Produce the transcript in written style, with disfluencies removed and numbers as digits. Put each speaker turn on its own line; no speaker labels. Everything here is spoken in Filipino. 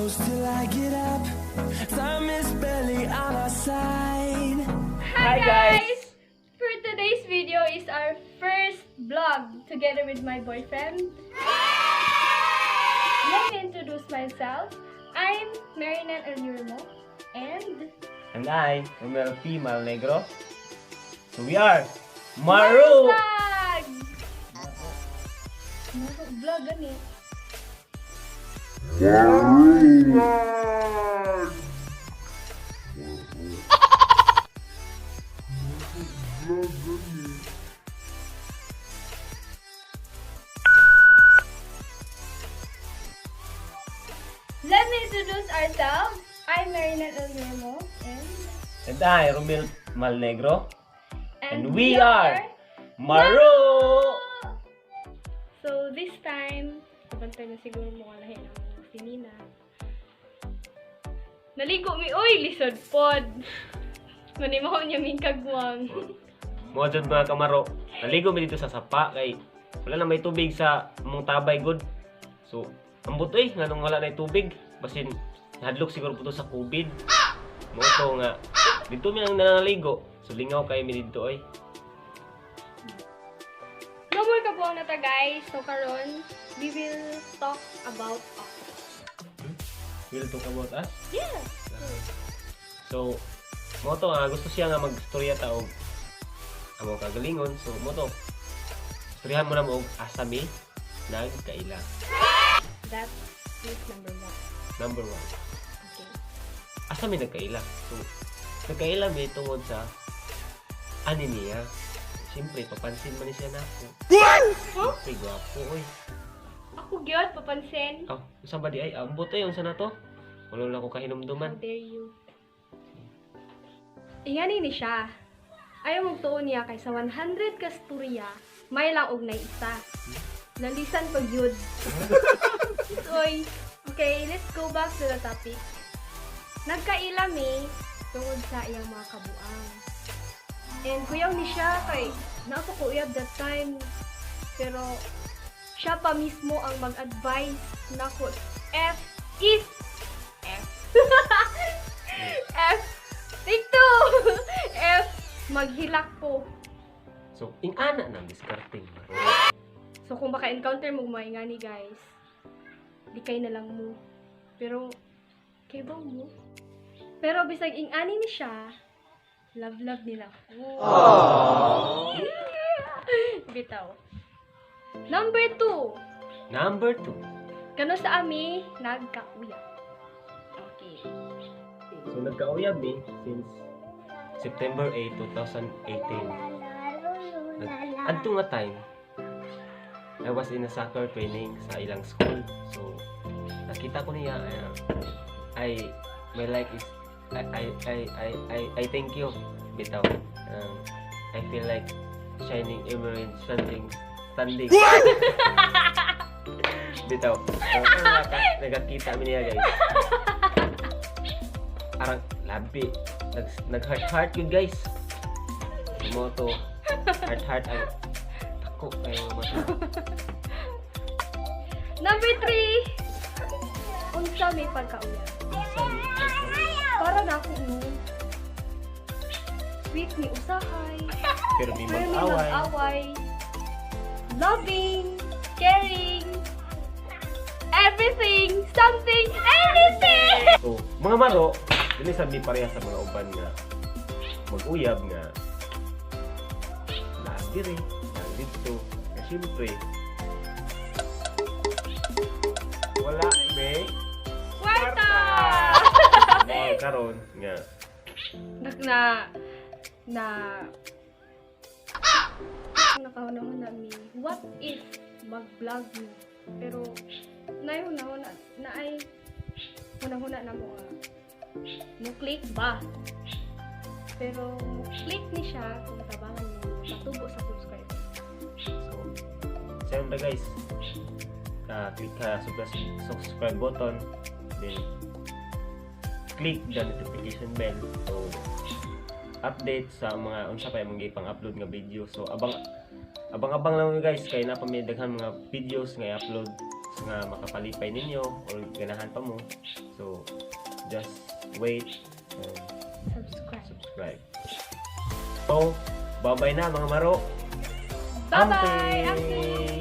close till I get up. Time is barely on our side.
Hi guys! For today's video is our first vlog together with my boyfriend. Let me introduce myself. I'm Marinan Elurmo and
I, Romel P. Malnegro. So we are Maru!
Vlog! Vlog gani. Let me introduce ourselves. I'm Marinan Elurmo
And I, Romel Malnegro.
and
we are Maru!
So this time, sabantay na siguro mo kalahin ang si Nina. Naligo mi, uy, lisod pod. Manimaw niya min kagwang.
Mga dyan mga kamaro, naligo mi dito sa sapa kay wala na may tubig sa mong tabay good. So, ang buto nga nung wala na tubig, basin hadlok siguro po to sa COVID. Mo to nga, dito mi ang nanaligo. So, lingaw kayo mi dito ay.
No more kabuang na ta guys. So karon, we will talk about us.
Will talk about us?
Yeah.
So, mo to gusto siya nga mag-storya ta og amo kagalingon. So, mo to storyahan mo na mo og asa mi nagkaila.
That is number 1.
Number 1.
Okay.
Asa mi nagkaila? So, nagkaila mi tungod sa ani niya. Siyempre, papansin man ni siya na ako.
Huh?
Siyempre, gwapo, oy.
Ako gyud papansin.
Oh, saan ba di ay? Ambot yung sa na to. Wala na ako
How
kahinumduman.
dare you? Ingani ni siya. Ayaw mong tuon niya kay sa 100 ka storya, may lang og na isa. Lalisan pag yun. Oy, okay, let's go back to the topic. Nagkailami tungod sa iyang mga kabuang. And kuyaw ni siya kay nako ko uyab that time. Pero siya pa mismo ang mag-advise nako F is F. F. Take two. F. Maghilak po.
So, ingana na discarding.
So kung baka encounter mo maingani guys, di kay na lang mo. Pero kay ba mo? Pero bisag ingani ni siya, love nila. Oh. Bitaw. Number 2.
Number 2.
Kano sa ami nagkauyab. Okay.
So, nagkauyab since September 8, 2018. Adto nga time, I was in a soccer training sa ilang school. So, nakita ko niya, my life is, I thank you, bitaw. I feel like shining emerald standing. Bitaw. Nagkakita kami niya guys. Arang labi. Nag-heart yun guys. Moto. Heart ang tako kayo mata.
Number 3. Unsa may pagkauyab. Para na ako sweet ni usahay.
Pero may
Pero ni
mag-away.
mag-away. Loving, caring, everything, something, anything!
So, mga maro, dili sabi pareha sa mga uban nga mag-uyab nga naagdiri, dito. Kasi siyempre, wala, be.
Kwarta!
Mga karon nga.
Nakahuna mi. What if mag-vlog mo? Pero na ay huna na mo click ba? Pero click ni siya kung tabangan mo matubo sa subscribe.
So, siyempre guys, click ka sa subscribe button, then click the notification bell. So, update sa mga unsa pa yung mga ipang-upload nga video. So, abang-abang lang mo guys, kay napamidaghan mga videos nga i-upload. nga makapalipay ninyo or ganahan pa mo. So, just wait and
Subscribe.
subscribe. So, bye-bye na mga maro.
Bye-bye! Amping!